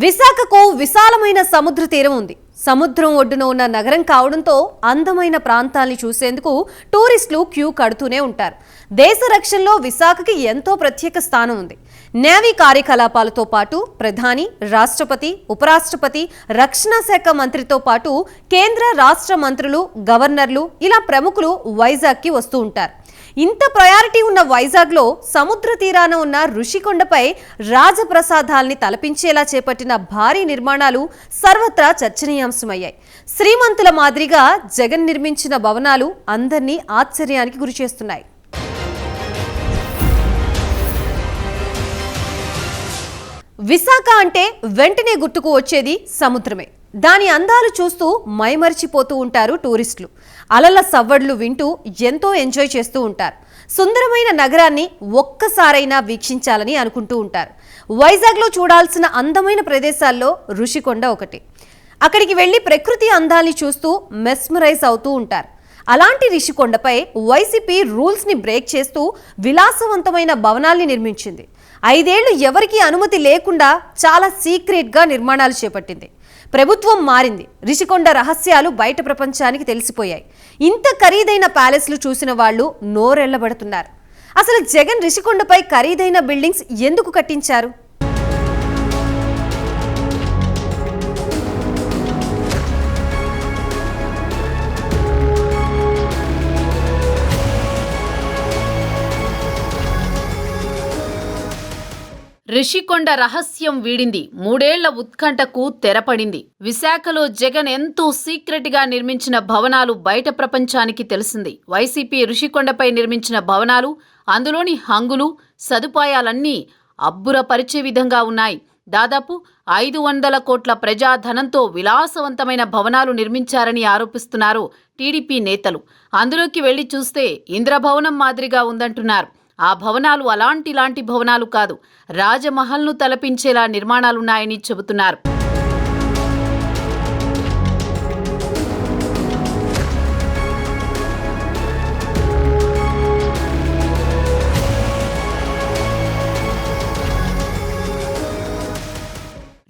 విశాఖకు విశాలమైన సముద్ర తీరం ఉంది. సముద్రం ఒడ్డున ఉన్న నగరం కావడంతో అందమైన ప్రాంతాల్ని చూసేందుకు టూరిస్టులు క్యూ కడుతూనే ఉంటారు. దేశ రక్షణలో విశాఖకి ఎంతో ప్రత్యేక స్థానం ఉంది. నేవీ కార్యకలాపాలతో పాటు ప్రధాని, రాష్ట్రపతి, ఉపరాష్ట్రపతి, రక్షణ శాఖ మంత్రితో పాటు కేంద్ర రాష్ట్ర మంత్రులు, గవర్నర్లు ఇలా ప్రముఖులు వైజాగ్కి వస్తూ ఉంటారు. ఇంత ప్రయారిటీ ఉన్న వైజాగ్లో సముద్ర తీరాన ఉన్న ఋషికొండపై రాజప్రసాదాల్ని తలపించేలా చేపట్టిన భారీ నిర్మాణాలు సర్వత్రా చర్చనీయాంశమయ్యాయి. శ్రీమంతుల మాదిరిగా జగన్ నిర్మించిన భవనాలు అందరినీ ఆశ్చర్యానికి గురిచేస్తున్నాయి. విశాఖ అంటే వెంటనే గుర్తుకు వచ్చేది సముద్రమే. దాని అందాలు చూస్తూ మైమరిచిపోతూ ఉంటారు టూరిస్టులు. అలల సవ్వడ్లు వింటూ ఎంతో ఎంజాయ్ చేస్తూ ఉంటారు. సుందరమైన నగరాన్ని ఒక్కసారైనా వీక్షించాలని అనుకుంటూ ఉంటారు. వైజాగ్లో చూడాల్సిన అందమైన ప్రదేశాల్లో ఋషికొండ ఒకటి. అక్కడికి వెళ్ళి ప్రకృతి అందాల్ని చూస్తూ మెస్మరైజ్ అవుతూ ఉంటారు. అలాంటి ఋషికొండపై వైసీపీ రూల్స్ని బ్రేక్ చేస్తూ విలాసవంతమైన భవనాల్ని నిర్మించింది. 5 ఏళ్లు ఎవరికీ అనుమతి లేకుండా చాలా సీక్రెట్గా నిర్మాణాలు చేపట్టింది. ప్రభుత్వం మారింది. ఋషికొండ రహస్యాలు బయట ప్రపంచానికి తెలిసిపోయాయి. ఇంత ఖరీదైన ప్యాలెస్లు చూసిన వాళ్ళు నోరెళ్లబడుతున్నారు. అసలు జగన్ ఋషికొండపై ఖరీదైన బిల్డింగ్స్ ఎందుకు కట్టించారు? ఋషికొండ రహస్యం వీడింది. 3 ఏళ్ల ఉత్కంఠకు తెరపడింది. విశాఖలో జగన్ ఎంతో సీక్రెట్ గా నిర్మించిన భవనాలు బయట ప్రపంచానికి తెలిసింది. వైసీపీ ఋషికొండపై నిర్మించిన భవనాలు, అందులోని హంగులు, సదుపాయాలన్నీ అబ్బురపరిచే విధంగా ఉన్నాయి. దాదాపు 500 కోట్ల ప్రజాధనంతో విలాసవంతమైన భవనాలు నిర్మించారని ఆరోపిస్తున్నారు టీడీపీ నేతలు. అందులోకి వెళ్లి చూస్తే ఇంద్రభవనం మాదిరిగా ఉందంటున్నారు. ఆ భవనాలు అలాంటి భవనాలు కాదు, రాజమహల్ను తలపించేలా నిర్మాణాలున్నాయని చెబుతున్నారు.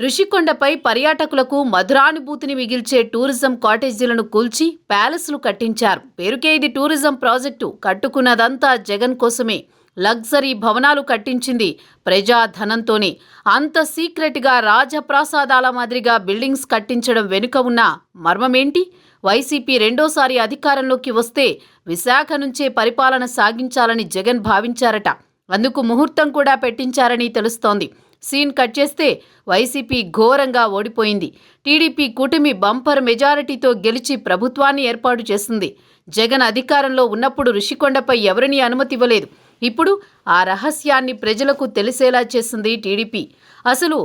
ఋషికొండపై పర్యాటకులకు మధురానుభూతిని మిగిల్చే టూరిజం కాటేజీలను కూల్చి ప్యాలెస్లు కట్టించారు. పేరుకే ఇది టూరిజం ప్రాజెక్టు. కట్టుకున్నదంతా జగన్ కోసమే. లగ్జరీ భవనాలు కట్టించింది ప్రజాధనంతోనే. అంత సీక్రెట్గా రాజప్రాసాదాల మాదిరిగా బిల్డింగ్స్ కట్టించడం వెనుక ఉన్న మర్మమేంటి? వైసీపీ రెండోసారి అధికారంలోకి వస్తే విశాఖ నుంచే పరిపాలన సాగించాలని జగన్ భావించారట. అందుకు ముహూర్తం కూడా పెట్టించారని తెలుస్తోంది. సీన్ కట్ చేస్తే వైసీపీ ఘోరంగా ఓడిపోయింది. టీడీపీ కూటమి బంపర్ మెజారిటీతో గెలిచి ప్రభుత్వాన్ని ఏర్పాటు చేసింది. జగన్ అధికారంలో ఉన్నప్పుడు ఋషికొండపై ఎవరినీ అనుమతి ఇవ్వలేదు. ఇప్పుడు ఆ రహస్యాన్ని ప్రజలకు తెలిసేలా చేసింది టీడీపీ. అసలు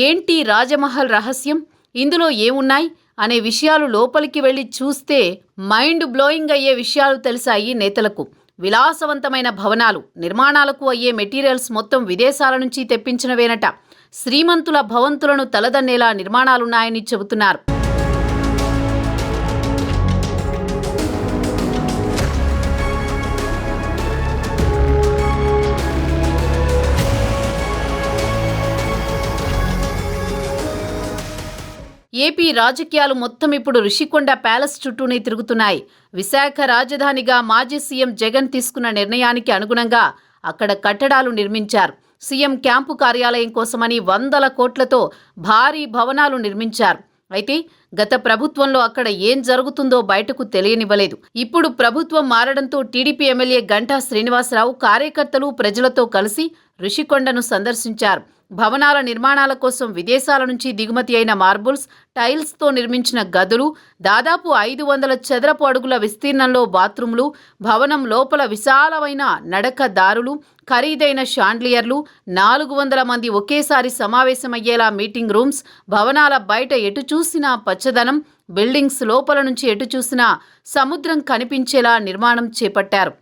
ఏంటి రాజమహల్ రహస్యం? ఇందులో ఏమున్నాయి అనే విషయాలు లోపలికి వెళ్ళి చూస్తే మైండ్ బ్లోయింగ్ అయ్యే విషయాలు తెలిసాయి నేతలకు. విలాసవంతమైన భవనాలు, నిర్మాణాలకు అయ్యే మెటీరియల్స్ మొత్తం విదేశాల నుంచి తెప్పించినవేనట. శ్రీమంతుల భవంతులను తలదన్నేలా నిర్మాణాలున్నాయని చెబుతున్నారు. ఏపీ రాజకీయాలు మొత్తం ఇప్పుడు ఋషికొండ ప్యాలెస్ చుట్టూనే తిరుగుతున్నాయి. విశాఖ రాజధానిగా మాజీ సీఎం జగన్ తీసుకున్న నిర్ణయానికి అనుగుణంగా అక్కడ కట్టడాలు నిర్మించారు. సీఎం క్యాంపు కార్యాలయం కోసమని 100 కోట్లతో భారీ భవనాలు నిర్మించారు. అయితే గత ప్రభుత్వంలో అక్కడ ఏం జరుగుతుందో బయటకు తెలియనివ్వలేదు. ఇప్పుడు ప్రభుత్వం మారడంతో టీడీపీ ఎమ్మెల్యే గంటా శ్రీనివాసరావు కార్యకర్తలు ప్రజలతో కలిసి ఋషికొండను సందర్శించారు. భవనాల నిర్మాణాల కోసం విదేశాల నుంచి దిగుమతి అయిన మార్బుల్స్, టైల్స్తో నిర్మించిన గదులు, దాదాపు 500 చదరపు అడుగుల విస్తీర్ణంలో బాత్రూంలు, భవనం లోపల విశాలమైన నడక దారులు, ఖరీదైన షాండ్లియర్లు, 400 మంది ఒకేసారి సమావేశమయ్యేలా మీటింగ్ రూమ్స్, భవనాల బయట ఎటు చూసినా పచ్చదనం, బిల్డింగ్స్ లోపల నుంచి ఎటు చూసినా సముద్రం కనిపించేలా నిర్మాణం చేపట్టారు.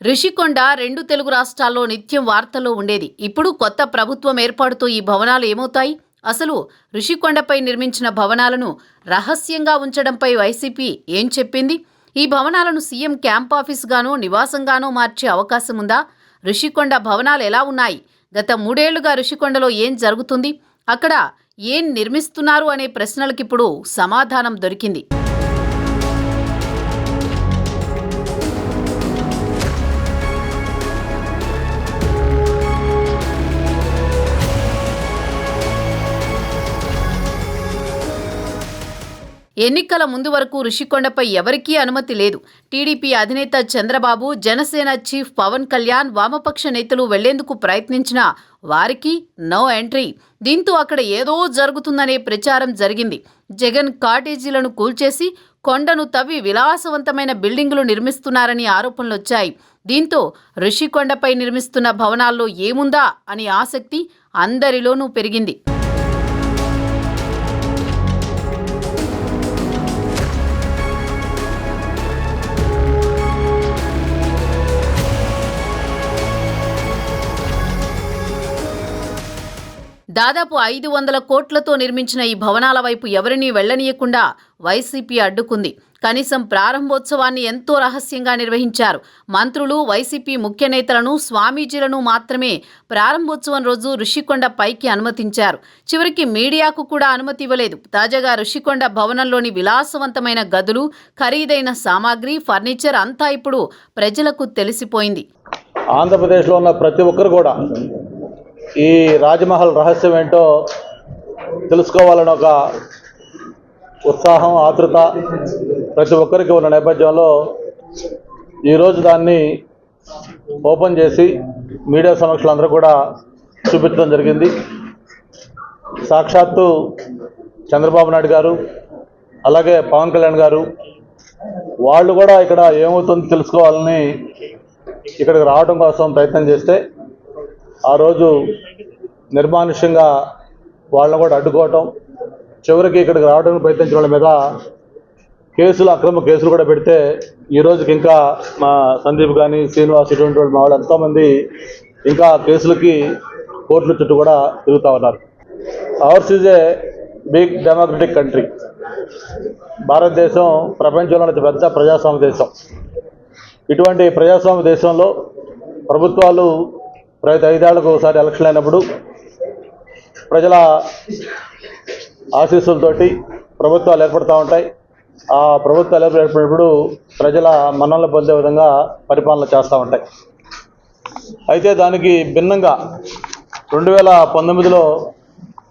ఋషికొండ 2 తెలుగు రాష్ట్రాల్లో నిత్యం వార్తల్లో ఉండేది. ఇప్పుడు కొత్త ప్రభుత్వం ఏర్పాటుతో ఈ భవనాలు ఏమవుతాయి? అసలు ఋషికొండపై నిర్మించిన భవనాలను రహస్యంగా ఉంచడంపై వైసీపీ ఏం చెప్పింది? ఈ భవనాలను సీఎం క్యాంప్ ఆఫీస్గానో నివాసంగానో మార్చే అవకాశం ఉందా? ఋషికొండ భవనాలు ఎలా ఉన్నాయి? గత 3 ఏళ్లుగా ఋషికొండలో ఏం జరుగుతుంది? అక్కడ ఏం నిర్మిస్తున్నారు అనే ప్రశ్నలకిప్పుడు సమాధానం దొరికింది. ఎన్నికల ముందు వరకు ఋషికొండపై ఎవరికీ అనుమతి లేదు. టీడీపీ అధినేత చంద్రబాబు, జనసేన చీఫ్ పవన్ కళ్యాణ్, వామపక్ష నేతలు వెళ్లేందుకు ప్రయత్నించినా వారికి నో ఎంట్రీ. దీంతో అక్కడ ఏదో జరుగుతుందనే ప్రచారం జరిగింది. జగన్ కాటేజీలను కూల్చేసి కొండను తవ్వి విలాసవంతమైన బిల్డింగులు నిర్మిస్తున్నారని ఆరోపణలొచ్చాయి. దీంతో ఋషికొండపై నిర్మిస్తున్న భవనాల్లో ఏముందా అని ఆసక్తి అందరిలోనూ పెరిగింది. దాదాపు 500 కోట్లతో నిర్మించిన ఈ భవనాల వైపు ఎవరినీ వెళ్లనీయకుండా వైసీపీ అడ్డుకుంది. కనీసం ప్రారంభోత్సవాన్ని ఎంతో రహస్యంగా నిర్వహించారు. మంత్రులు, వైసీపీ ముఖ్య నేతలను, స్వామీజీలను మాత్రమే ప్రారంభోత్సవం రోజు ఋషికొండ పైకి అనుమతించారు. చివరికి మీడియాకు కూడా అనుమతి ఇవ్వలేదు. తాజాగా ఋషికొండ భవనంలోని విలాసవంతమైన గదులు, ఖరీదైన సామాగ్రి, ఫర్నిచర్ అంతా ఇప్పుడు ప్రజలకు తెలిసిపోయింది. ఆంధ్రప్రదేశ్లో ఉన్న ప్రతి ఒక్కరు కూడా ఈ రాజ్మహల్ రహస్యం ఏంటో తెలుసుకోవాలని ఒక ఉత్సాహం, ఆతృత ప్రతి ఒక్కరికి ఉన్న నేపథ్యంలో ఈరోజు దాన్ని ఓపెన్ చేసి మీడియా సమక్షంలో అందరూ కూడా చూపించడం జరిగింది. సాక్షాత్తు చంద్రబాబు నాయుడు గారు, అలాగే పవన్ కళ్యాణ్ గారు వాళ్ళు కూడా ఇక్కడ ఏమవుతుందో తెలుసుకోవాలని ఇక్కడికి రావడం కోసం ప్రయత్నం చేస్తే ఆ రోజు నిర్మానుష్యంగా వాళ్ళని కూడా అడ్డుకోవటం, చివరికి ఇక్కడికి రావడానికి ప్రయత్నించిన వాళ్ళ మీద అక్రమ కేసులు కూడా పెడితే ఈ రోజుకి ఇంకా మా సందీప్ కానీ, శ్రీనివాస్ ఇటువంటి వాళ్ళు మా వాళ్ళు ఎంతోమంది ఇంకా కేసులకి కోర్టుల చుట్టూ కూడా తిరుగుతూ ఉన్నారు. Ours is a big democratic country. భారతదేశం ప్రపంచంలో పెద్ద ప్రజాస్వామ్య దేశం. ఇటువంటి ప్రజాస్వామ్య దేశంలో ప్రభుత్వాలు ప్రతి 5 ఏళ్లకు ఒకసారి ఎలక్షన్ అయినప్పుడు ప్రజల ఆశీస్సులతోటి ప్రభుత్వాలు ఏర్పడుతూ ఉంటాయి. ఆ ప్రభుత్వాలు ఏర్పడినప్పుడు ప్రజల మన్ననలు పొందే విధంగా పరిపాలన చేస్తూ ఉంటాయి. అయితే దానికి భిన్నంగా 2019లో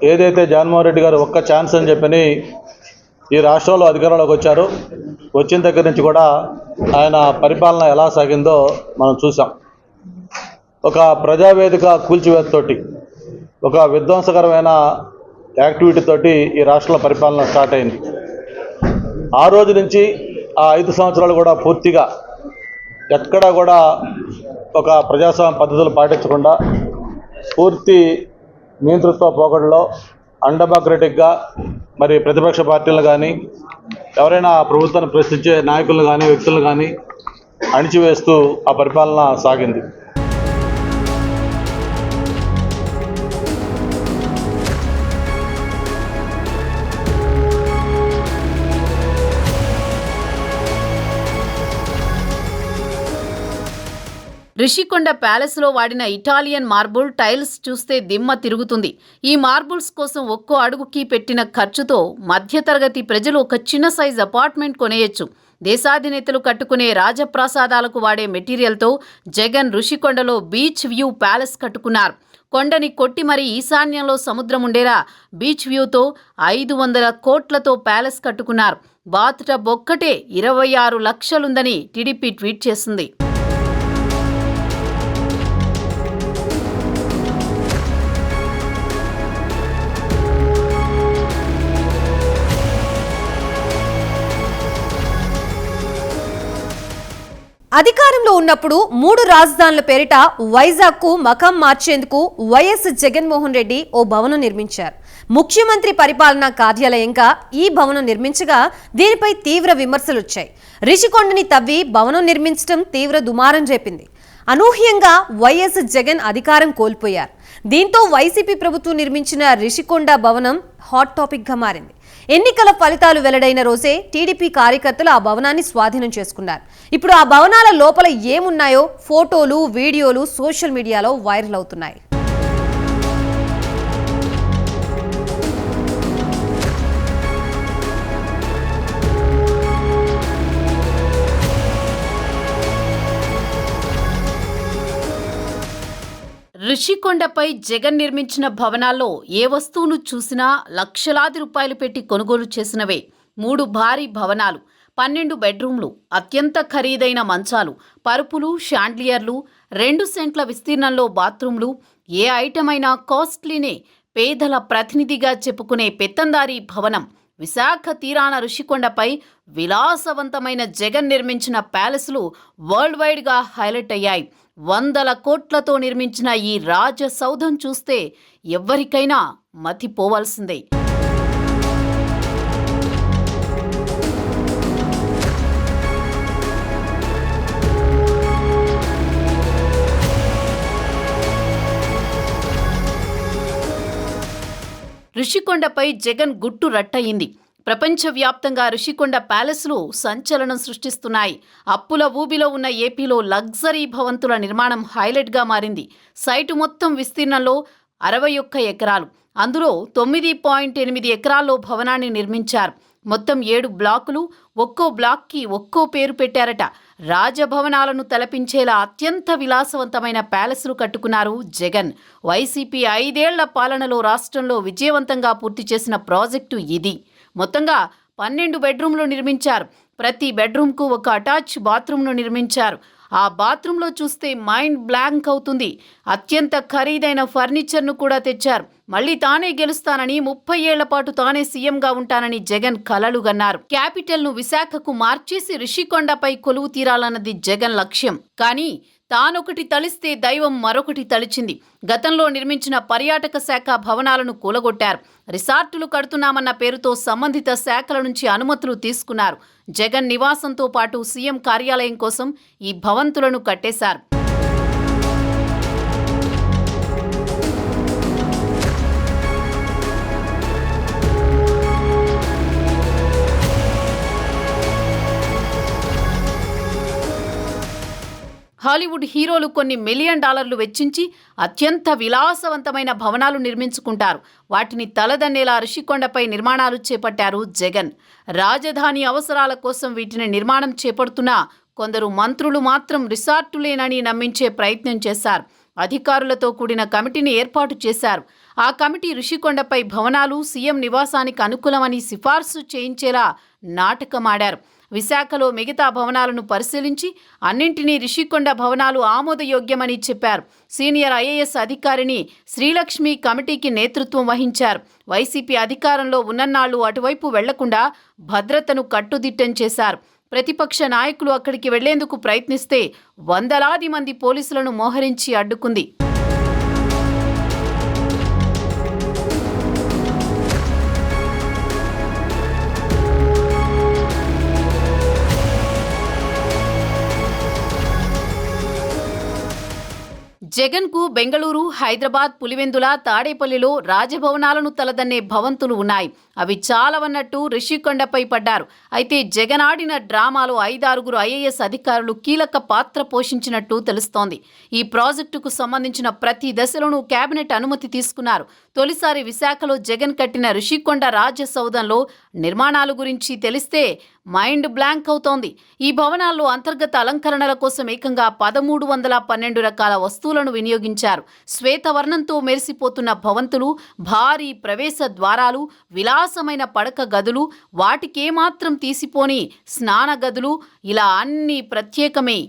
ఏదైతే జగన్మోహన్ రెడ్డి గారు ఒక్క ఛాన్స్ అని చెప్పని ఈ రాష్ట్రంలో అధికారంలోకి వచ్చారో, వచ్చిన దగ్గర నుంచి కూడా ఆయన పరిపాలన ఎలా సాగిందో మనం చూసాం. ఒక ప్రజావేదిక కూల్చివేతతోటి, ఒక విధ్వంసకరమైన యాక్టివిటీతోటి ఈ రాష్ట్రంలో పరిపాలన స్టార్ట్ అయింది. ఆ రోజు నుంచి ఆ 5 సంవత్సరాలు కూడా పూర్తిగా ఎక్కడా కూడా ఒక ప్రజాస్వామ్య పద్ధతులు పాటించకుండా పూర్తి నియంతృత్వ పోకడలో అన్డెమోక్రటిక్గా మరి ప్రతిపక్ష పార్టీలు కానీ, ఎవరైనా ప్రభుత్వాన్ని ప్రశ్నించే నాయకులను కానీ, వ్యక్తులను కానీ అణిచివేస్తూ ఆ పరిపాలన సాగింది. ఋషికొండ ప్యాలెస్లో వాడిన ఇటాలియన్ మార్బుల్ టైల్స్ చూస్తే దిమ్మ తిరుగుతుంది. ఈ మార్బుల్స్ కోసం ఒక్కో అడుగుకి పెట్టిన ఖర్చుతో మధ్యతరగతి ప్రజలు ఒక చిన్న సైజ్ అపార్ట్మెంట్ కొనేయొచ్చు. దేశాధినేతలు కట్టుకునే రాజప్రాసాదాలకు వాడే మెటీరియల్తో జగన్ ఋషికొండలో బీచ్ వ్యూ ప్యాలెస్ కట్టుకున్నారు. కొండని కొట్టి మరీ ఈశాన్యంలో సముద్రం ఉండేలా బీచ్ వ్యూతో 500 కోట్లతో ప్యాలెస్ కట్టుకున్నారు. బాత్ టబ్ ఒక్కటే 26 లక్షలుందని టీడీపీ ట్వీట్ చేసింది. అధికారంలో ఉన్నప్పుడు 3 రాజధానుల పేరిట వైజాగ్కు మకం మార్చేందుకు వైఎస్ జగన్మోహన్ రెడ్డి ఓ భవనం నిర్మించారు. ముఖ్యమంత్రి పరిపాలనా కార్యాలయంగా ఈ భవనం నిర్మించగా దీనిపై తీవ్ర విమర్శలు వచ్చాయి. రిషికొండని తవ్వి భవనం నిర్మించడం తీవ్ర దుమారం రేపింది. అనూహ్యంగా వైఎస్ జగన్ అధికారం కోల్పోయారు. దీంతో వైసీపీ ప్రభుత్వం నిర్మించిన రిషికొండ భవనం హాట్ టాపిక్ గా మారింది. ఎన్నికల ఫలితాలు వెల్లడైన రోజే టీడీపీ కార్యకర్తలు ఆ భవనాన్ని స్వాధీనం చేసుకున్నారు. ఇప్పుడు ఆ భవనాల లోపల ఏమున్నాయో ఫోటోలు, వీడియోలు సోషల్ మీడియాలో వైరల్ అవుతున్నాయి. రిషికొండపై జగన్ నిర్మించిన భవనాల్లో ఏ వస్తువును చూసినా లక్షలాది రూపాయలు పెట్టి కొనుగోలు చేసినవే. 3 భారీ భవనాలు, 12 బెడ్రూమ్లు, అత్యంత ఖరీదైన మంచాలు, పరుపులు, షాండ్లియర్లు, 2 సెంట్ల విస్తీర్ణంలో బాత్రూంలు, ఏ ఐటమ్ అయినా కాస్ట్లీనే. పేదల ప్రతినిధిగా చెప్పుకునే పెత్తందారీ భవనం. విశాఖ తీరాన రిషికొండపై విలాసవంతమైన జగన్ నిర్మించిన ప్యాలెస్లు వరల్డ్ వైడ్గా హైలైట్ అయ్యాయి. 100 కోట్లతో నిర్మించిన ఈ రాజసౌధం చూస్తే ఎవ్వరికైనా మతిపోవాల్సిందే. రిషికొండపై జగన్ గుట్టు రట్టయింది. ప్రపంచవ్యాప్తంగా రిషికొండ ప్యాలెస్లు సంచలనం సృష్టిస్తున్నాయి. అప్పుల ఊబిలో ఉన్న ఏపీలో లగ్జరీ భవంతుల నిర్మాణం హైలైట్గా మారింది. సైటు మొత్తం విస్తీర్ణంలో 61 ఎకరాలు. అందులో 9.8 ఎకరాల్లో భవనాన్ని నిర్మించారు. మొత్తం 7 బ్లాకులు. ఒక్కో బ్లాక్కి ఒక్కో పేరు పెట్టారట. రాజభవనాలను తలపించేలా అత్యంత విలాసవంతమైన ప్యాలెస్లు కట్టుకున్నారు జగన్. వైసీపీ 5 ఏళ్ల పాలనలో రాష్ట్రంలో విజయవంతంగా పూర్తి చేసిన ప్రాజెక్టు ఇది. మొత్తంగా 12 బెడ్రూమ్లు నిర్మించారు. ప్రతి బెడ్రూమ్కు ఒక అటాచ్ బాత్రూమ్ను నిర్మించారు. ఆ బాత్రూంలో చూస్తే మైండ్ బ్లాంక్ అవుతుంది. అత్యంత ఖరీదైన ఫర్నిచర్ను కూడా తెచ్చారు. మళ్లీ తానే గెలుస్తానని, 30 ఏళ్ల పాటు తానే సీఎంగా ఉంటానని జగన్ కలలు గన్నారు. క్యాపిటల్ను విశాఖకు మార్చేసి రిషికొండపై కొలువు తీరాలన్నది జగన్ లక్ష్యం. కానీ తానొకటి తలిస్తే దైవం మరొకటి తలిచింది. గతంలో నిర్మించిన పర్యాటక శాఖ భవనాలను కూలగొట్టారు. రిసార్టులు కడుతున్నామన్న పేరుతో సంబంధిత శాఖల నుంచి అనుమతులు తీసుకున్నారు. జగన్ నివాసంతో పాటు సీఎం కార్యాలయం కోసం ఈ భవంతులను కట్టేశారు. హాలీవుడ్ హీరోలు కొన్ని $1 మిలియన్ వెచ్చించి అత్యంత విలాసవంతమైన భవనాలు నిర్మించుకుంటారు. వాటిని తలదన్నేలా రిషికొండపై నిర్మాణాలు చేపట్టారు జగన్. రాజధాని అవసరాల కోసం వీటిని నిర్మాణం చేపడుతున్న కొందరు మంత్రులు మాత్రం రిసార్టులేనని నమ్మించే ప్రయత్నం చేశారు. అధికారులతో కూడిన కమిటీని ఏర్పాటు చేశారు. ఆ కమిటీ రిషికొండపై భవనాలు సీఎం నివాసానికి అనుకూలమని సిఫార్సు చేయించేలా నాటకమాడారు. విశాఖలో మిగతా భవనాలను పరిశీలించి అన్నింటినీ రిషికొండ భవనాలు ఆమోదయోగ్యమని చెప్పారు. సీనియర్ ఐఏఎస్ అధికారిని శ్రీలక్ష్మి కమిటీకి నేతృత్వం వహించారు. వైసీపీ అధికారంలో ఉన్నన్నాళ్లు అటువైపు వెళ్లకుండా భద్రతను కట్టుదిట్టం చేశారు. ప్రతిపక్ష నాయకులు అక్కడికి వెళ్లేందుకు ప్రయత్నిస్తే వందలాది మంది పోలీసులను మోహరించి అడ్డుకుంది. జగన్కు బెంగళూరు, హైదరాబాద్, పులివెందుల, తాడేపల్లిలో రాజభవనాలను తలదన్నే భవంతులు ఉన్నాయి. అవి చాలవన్నట్టు రిషికొండపై పడ్డారు. అయితే జగన్ ఆడిన డ్రామాలో 5-6 ఐఏఎస్ అధికారులు కీలక పాత్ర పోషించినట్టు తెలుస్తోంది. ఈ ప్రాజెక్టుకు సంబంధించిన ప్రతి దశలోనూ కేబినెట్ అనుమతి తీసుకున్నారు. తొలిసారి విశాఖలో జగన్ కట్టిన రిషికొండ రాజసౌధంలో నిర్మాణాల గురించి తెలిస్తే మైండ్ బ్లాంక్ అవుతోంది. ఈ భవనాల్లో అంతర్గత అలంకరణల కోసం ఏకంగా 1312 రకాల వస్తువులను వినియోగించారు. శ్వేతవర్ణంతో మెరిసిపోతున్న భవంతులు, భారీ ప్రవేశ ద్వారాలు, విలాసమైన పడక గదులు, వాటికేమాత్రం తీసిపోని స్నాన గదులు, ఇలా అన్నీ ప్రత్యేకమే.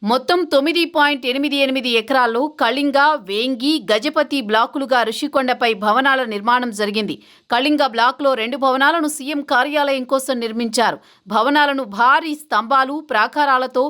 మొత్తం 9.88 ఎకరాల్లో కళింగ, వేంగి, గజపతి బ్లాకులుగా రిషికొండపై భవనాల నిర్మాణం జరిగింది. కళింగ బ్లాక్లో 2 భవనాలను సీఎం కార్యాలయం కోసం నిర్మించారు. భవనాలను భారీ స్తంభాలు, ప్రాకారాలతో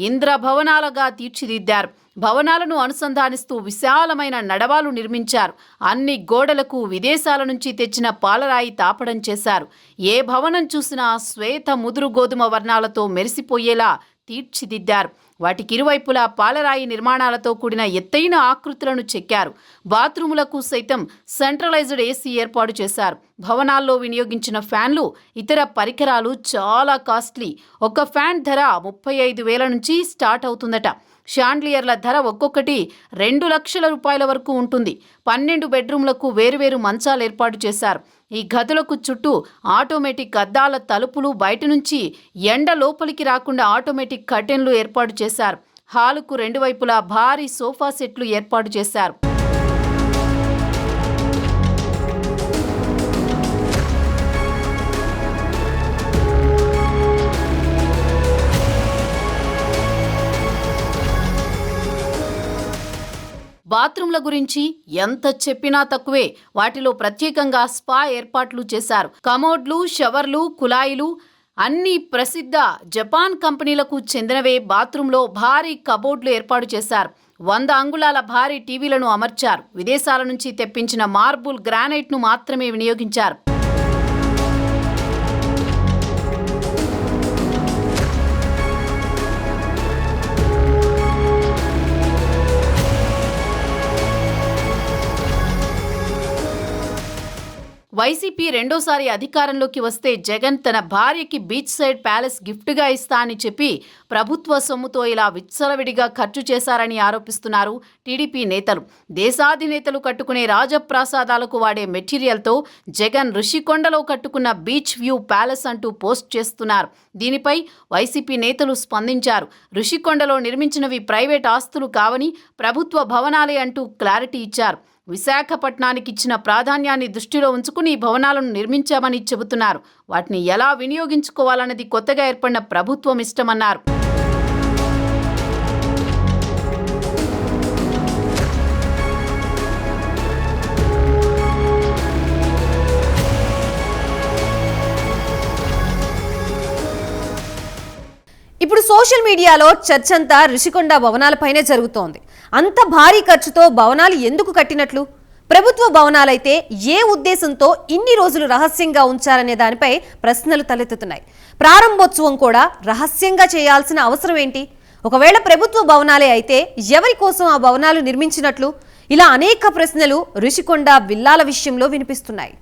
ఇంద్రభవనాలుగా తీర్చిదిద్దారు. భవనాలను అనుసంధానిస్తూ విశాలమైన నడవాలు నిర్మించారు. అన్ని గోడలకు విదేశాల నుంచి తెచ్చిన పాలరాయి తాపడం చేశారు. ఏ భవనం చూసినా శ్వేత ముదురు గోధుమ వర్ణాలతో మెరిసిపోయేలా తీర్చిదిద్దారు. వాటికి ఇరువైపులా పాలరాయి నిర్మాణాలతో కూడిన ఎత్తైన ఆకృతులను చెక్కారు. బాత్రూములకు సైతం సెంట్రలైజ్డ్ ఏసీ ఏర్పాటు చేశారు. భవనాల్లో వినియోగించిన ఫ్యాన్లు, ఇతర పరికరాలు చాలా కాస్ట్లీ. ఒక ఫ్యాన్ ధర 35,000 నుంచి స్టార్ట్ అవుతుందట. షాండ్లియర్ల ధర ఒక్కొక్కటి 2 లక్షల రూపాయల వరకు ఉంటుంది. 12 బెడ్రూమ్లకు వేరువేరు మంచాలు ఏర్పాటు చేశారు. ఈ గదులకు చుట్టూ ఆటోమేటిక్ అద్దాల తలుపులు, బయట నుంచి ఎండ లోపలికి రాకుండా ఆటోమేటిక్ కర్టెన్లు ఏర్పాటు చేశారు. హాలుకు 2 వైపులా భారీ సోఫా సెట్లు ఏర్పాటు చేశారు. బాత్రూంల గురించి ఎంత చెప్పినా తక్కువే. వాటిలో ప్రత్యేకంగా స్పా ఏర్పాట్లు చేశారు. కమోడ్లు, షవర్లు, కుళాయిలు అన్ని ప్రసిద్ధ జపాన్ కంపెనీలకు చెందినవే. బాత్రూంలో భారీ కబోర్డ్లు ఏర్పాటు చేశారు. 100 అంగుళాల భారీ టీవీలను అమర్చారు. విదేశాల నుంచి తెప్పించిన మార్బుల్, గ్రానైట్ను మాత్రమే వినియోగించారు. వైసీపీ రెండోసారి అధికారంలోకి వస్తే జగన్ తన భార్యకి బీచ్ సైడ్ ప్యాలెస్ గిఫ్ట్గా ఇస్తా అని చెప్పి ప్రభుత్వ సొమ్ముతో ఇలా విచ్చలవిడిగా ఖర్చు చేశారని ఆరోపిస్తున్నారు టీడీపీ నేతలు. దేశాధినేతలు కట్టుకునే రాజప్రాసాదాలకు వాడే మెటీరియల్తో జగన్ ఋషికొండలో కట్టుకున్న బీచ్ వ్యూ ప్యాలెస్ అంటూ పోస్ట్ చేస్తున్నారు. దీనిపై వైసీపీ నేతలు స్పందించారు. ఋషికొండలో నిర్మించినవి ప్రైవేట్ ఆస్తులు కావని, ప్రభుత్వ భవనాలే అంటూ క్లారిటీ ఇచ్చారు. విశాఖపట్నానికి ఇచ్చిన ప్రాధాన్యాన్ని దృష్టిలో ఉంచుకుని ఈ భవనాలను నిర్మించామని చెబుతున్నారు. వాటిని ఎలా వినియోగించుకోవాలన్నది కొత్తగా ఏర్పడిన ప్రభుత్వం ఇష్టమన్నారు. ఇప్పుడు సోషల్ మీడియాలో చర్చంతా ఋషికొండ భవనాలపైనే జరుగుతోంది. అంత భారీ ఖర్చుతో భవనాలు ఎందుకు కట్టినట్లు? ప్రభుత్వ భవనాలైతే ఏ ఉద్దేశంతో ఇన్ని రోజులు రహస్యంగా ఉంచారనే దానిపై ప్రశ్నలు తలెత్తుతున్నాయి. ప్రారంభోత్సవం కూడా రహస్యంగా చేయాల్సిన అవసరం ఏంటి? ఒకవేళ ప్రభుత్వ భవనాలే అయితే ఎవరి కోసం ఆ భవనాలు నిర్మించినట్లు? ఇలా అనేక ప్రశ్నలు ఋషికొండ విల్లాల విషయంలో వినిపిస్తున్నాయి.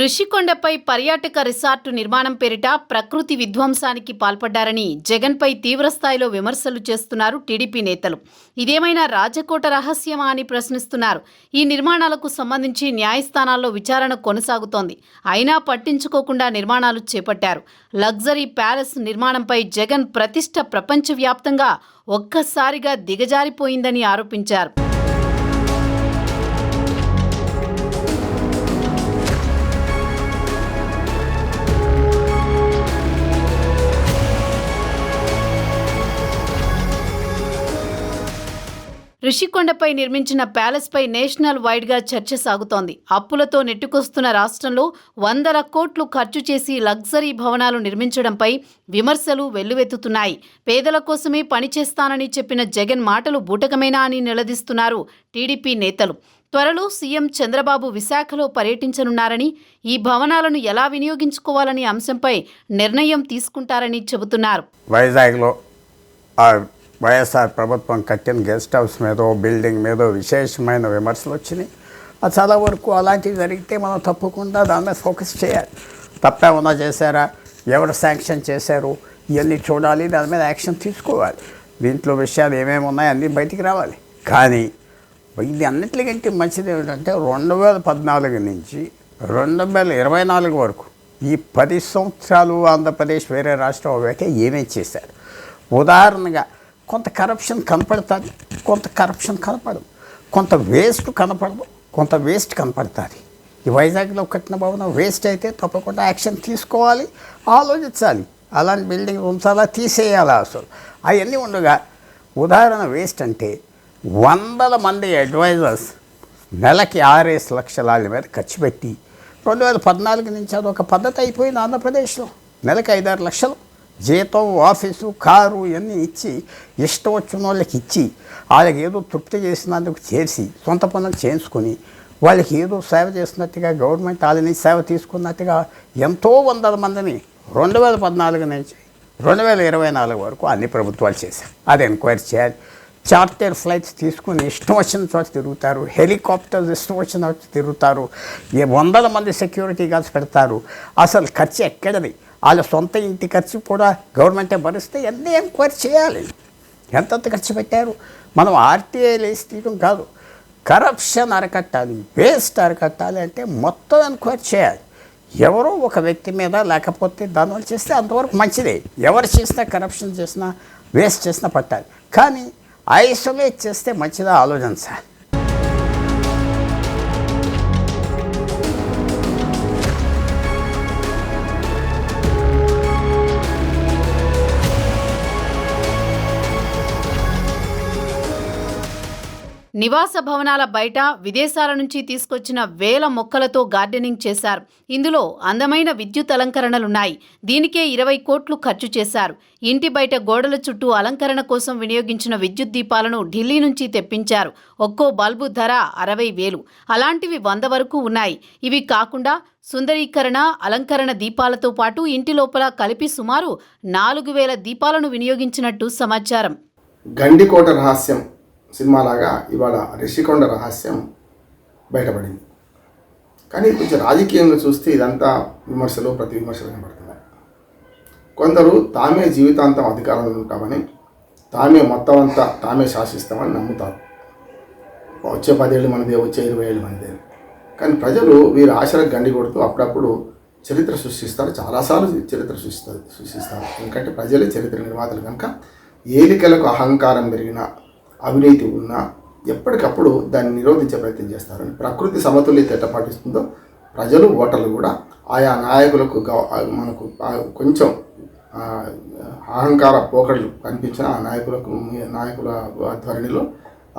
ఋషికొండపై పర్యాటక రిసార్టు నిర్మాణం పేరిట ప్రకృతి విధ్వంసానికి పాల్పడ్డారని జగన్పై తీవ్రస్థాయిలో విమర్శలు చేస్తున్నారు టీడీపీ నేతలు. ఇదేమైనా రాజకోట రహస్యమా అని ప్రశ్నిస్తున్నారు. ఈ నిర్మాణాలకు సంబంధించి న్యాయస్థానాల్లో విచారణ కొనసాగుతోంది. అయినా పట్టించుకోకుండా నిర్మాణాలు చేపట్టారు. లగ్జరీ ప్యాలెస్ నిర్మాణంపై జగన్ ప్రతిష్ట ప్రపంచవ్యాప్తంగా ఒక్కసారిగా దిగజారిపోయిందని ఆరోపించారు. ఋషికొండపై నిర్మించిన ప్యాలెస్పై నేషనల్ వైడ్గా చర్చ సాగుతోంది. అప్పులతో నెట్టుకొస్తున్న రాష్ట్రంలో 100 కోట్లు ఖర్చు చేసి లగ్జరీ భవనాలు నిర్మించడంపై విమర్శలు వెల్లువెత్తుతున్నాయి. పేదల కోసమే పనిచేస్తానని చెప్పిన జగన్ మాటలు బూటకమేనా అని నిలదీస్తున్నారు టీడీపీ నేతలు. త్వరలో సీఎం చంద్రబాబు విశాఖలో పర్యటించనున్నారని, ఈ భవనాలను ఎలా వినియోగించుకోవాలనే అంశంపై నిర్ణయం తీసుకుంటారని చెబుతున్నారు. వైజాగ్లో వైఎస్ఆర్ ప్రభుత్వం కట్టిన గెస్ట్ హౌస్ మీదో బిల్డింగ్ మీదో విశేషమైన విమర్శలు వచ్చినాయి. అది చాలా వరకు అలాంటివి జరిగితే మనం తప్పకుండా దాని మీద ఫోకస్ చేయాలి. తప్పేమన్నా చేశారా, ఎవరు శాంక్షన్ చేశారు, ఇవన్నీ చూడాలి, దాని మీద యాక్షన్ తీసుకోవాలి. దీంట్లో విషయాలు ఏమేమి ఉన్నాయో అన్నీ బయటికి రావాలి. కానీ ఇది అన్నిటికంటే మంచిది ఏమిటంటే 2014 నుంచి 2024 వరకు ఈ 10 సంవత్సరాలు ఆంధ్రప్రదేశ్ వేరే రాష్ట్రం అవ్వాక ఏమేమి చేశారు. ఉదాహరణగా కొంత కరప్షన్ కనపడుతుంది, కొంత కరప్షన్ కనపడదు, కొంత వేస్ట్ కనపడదు, కొంత వేస్ట్ కనపడుతుంది. ఈ వైజాగ్లో కట్టిన భవనం వేస్ట్ అయితే తప్పకుండా యాక్షన్ తీసుకోవాలి, ఆలోచించాలి. అలాంటి బిల్డింగ్ ఉంచాలా, తీసేయాలా, అసలు అవన్నీ ఉండగా ఉదాహరణ వేస్ట్ అంటే వందల మంది అడ్వైజర్స్ నెలకి 6 లక్షల వాళ్ళ మీద ఖర్చు పెట్టి 2014 నుంచి అదొక పద్ధతి అయిపోయింది ఆంధ్రప్రదేశ్లో. నెలకి 5-6 లక్షలు జీతం, ఆఫీసు, కారు ఇవన్నీ ఇచ్చి ఇష్టం వచ్చిన వాళ్ళకి ఇచ్చి వాళ్ళకి ఏదో తృప్తి చేసినందుకు చేసి సొంత పనులు చేసుకొని వాళ్ళకి ఏదో సేవ చేసినట్టుగా గవర్నమెంట్ వాళ్ళని సేవ తీసుకున్నట్టుగా ఎంతో వందల మందిని 2014 నుంచి 2024 వరకు అన్ని ప్రభుత్వాలు చేశారు. అది ఎంక్వైరీ చేయాలి. చార్టర్ ఫ్లైట్స్ తీసుకుని ఇష్టం వచ్చిన చోట తిరుగుతారు, హెలికాప్టర్స్ ఇష్టం వచ్చిన చోట తిరుగుతారు, వందల మంది సెక్యూరిటీ గార్డ్స్ పెడతారు. అసలు ఖర్చు ఎక్కడది? వాళ్ళ సొంత ఇంటి ఖర్చు కూడా గవర్నమెంటే భరిస్తే ఎన్ని ఎంక్వైరీ చేయాలి, ఎంతెంత ఖర్చు పెట్టారు. మనం ఆర్టీఐలు వేసి తీయడం కాదు, కరప్షన్ అరకట్టాలి, వేస్ట్ అరకట్టాలి అంటే మొత్తం ఎంక్వైరీ చేయాలి. ఎవరో ఒక వ్యక్తి మీద లేకపోతే దానివల్ల చేస్తే అంతవరకు మంచిదే. ఎవరు చేసినా కరప్షన్ చేసినా వేస్ట్ చేసినా పట్టాలి, కానీ ఐసోలేట్ చేస్తే మంచిదా ఆలోచించాలి. నివాస భవనాల బయట విదేశాల నుంచి తీసుకొచ్చిన వేల మొక్కలతో గార్డెనింగ్ చేశారు. ఇందులో అందమైన విద్యుత్ అలంకరణలున్నాయి. దీనికే 20 కోట్లు ఖర్చు చేశారు. ఇంటి బయట గోడల చుట్టూ అలంకరణ కోసం వినియోగించిన విద్యుత్ దీపాలను ఢిల్లీ నుంచి తెప్పించారు. ఒక్కో బల్బు ధర 60,000. అలాంటివి 100 వరకు ఉన్నాయి. ఇవి కాకుండా సుందరీకరణ, అలంకరణ దీపాలతో పాటు ఇంటి లోపల కలిపి సుమారు 4,000 దీపాలను వినియోగించినట్టు సమాచారం. గండికోట రహస్యం సినిమాలాగా ఇవాళ రిషికొండ రహస్యం బయటపడింది. కానీ కొంచెం రాజకీయంగా చూస్తే ఇదంతా విమర్శలు, ప్రతి విమర్శలు కనబడుతున్నాయి. కొందరు తామే జీవితాంతం అధికారంలో ఉంటామని, తామే మొత్తం అంతా తామే శాసిస్తామని నమ్ముతారు. వచ్చే 10 ఏళ్ళు మనదే, వచ్చే 20 ఏళ్ళు మనదే. కానీ ప్రజలు వీరి ఆశలకు గండి కొడుతూ అప్పుడప్పుడు చరిత్ర సృష్టిస్తారు. చాలాసార్లు చరిత్ర సృష్టిస్తారు. ఎందుకంటే ప్రజలే చరిత్ర నిర్మాతలు కనుక ఏలికలకు అహంకారం పెరిగిన, అవినీతి ఉన్నా ఎప్పటికప్పుడు దాన్ని నిరోధించే ప్రయత్నం చేస్తారని, ప్రకృతి సమతుల్యత ఎట్లా పాటిస్తుందో ప్రజలు, ఓటర్లు కూడా ఆయా నాయకులకు మనకు కొంచెం అహంకార పోకడలు కనిపించిన ఆ నాయకుల ధోరణిలో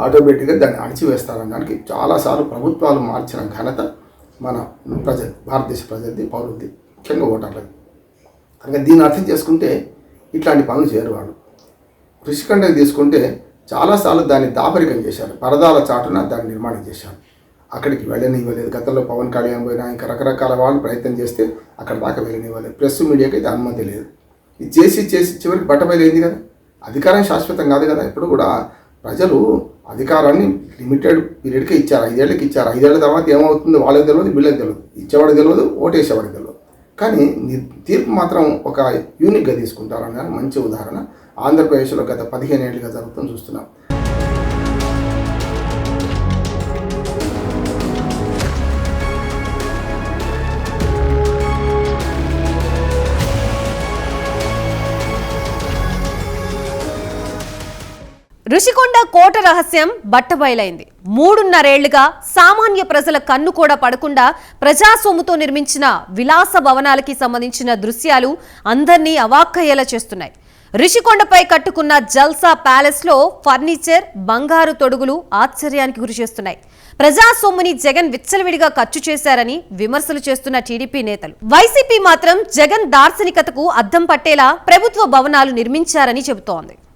ఆటోమేటిక్గా దాన్ని అణిచివేస్తారనడానికి చాలాసార్లు ప్రభుత్వాలు మార్చిన ఘనత మన భారతదేశ ప్రజలది, పౌరులది, ముఖ్యంగా ఓటర్లది. కనుక దీన్ని అర్థం చేసుకుంటే ఇట్లాంటి పనులు చేయరు వాళ్ళు. రిషికొండకి తీసుకుంటే చాలాసార్లు దాన్ని దాపరికం చేశారు, పరదాల చాటున దాన్ని నిర్మాణం చేశారు. అక్కడికి వెళ్ళనివ్వలేదు. గతంలో పవన్ కళ్యాణ్ పోయినా ఇంకా రకరకాల వాళ్ళు ప్రయత్నం చేస్తే అక్కడ దాకా వెళ్ళనివ్వలేదు. ప్రెస్ మీడియాకి అయితే అనుమతి లేదు. ఇది చేసి చివరికి బట్టబయలైంది కదా. అధికారం శాశ్వతం కాదు కదా. ఇప్పుడు కూడా ప్రజలు అధికారాన్ని లిమిటెడ్ పీరియడ్కే ఇచ్చారు, 5 ఏళ్ళకి ఇచ్చారు. 5 ఏళ్ల తర్వాత ఏమవుతుందో వాళ్ళకి తెలియదు, వీళ్ళకి తెలియదు, ఇచ్చేవాడికి తెలియదు, ఓటేసేవాడికి తెలియదు. కానీ తీర్పు మాత్రం ఒక యూనిక్గా తీసుకుంటారన్నారు. మంచి ఉదాహరణ ఆంధ్రప్రదేశ్లో గత 15 ఏళ్ళుగా జరుగుతుంది చూస్తున్నాం. రుషికొండ కోట రహస్యం బట్టబయలైంది. 3.5 ఏళ్లుగా సామాన్య ప్రజల కన్ను కూడా పడకుండా ప్రజాసొమ్ముతో నిర్మించిన విలాస భవనాలకి సంబంధించిన దృశ్యాలు అందర్నీ అవాక్కయ్యేలా చేస్తున్నాయి. రిషికొండపై కట్టుకున్న జల్సా ప్యాలెస్ లో ఫర్నిచర్, బంగారు తొడుగులు ఆశ్చర్యానికి గురిచేస్తున్నాయి. ప్రజాసొమ్ముని జగన్ విచ్చలవిడిగా ఖర్చు చేశారని విమర్శలు చేస్తున్న టీడీపీ నేతలు, వైసీపీ మాత్రం జగన్ దార్శనికతకు అద్దం పట్టేలా ప్రభుత్వ భవనాలు నిర్మించారని చెబుతోంది.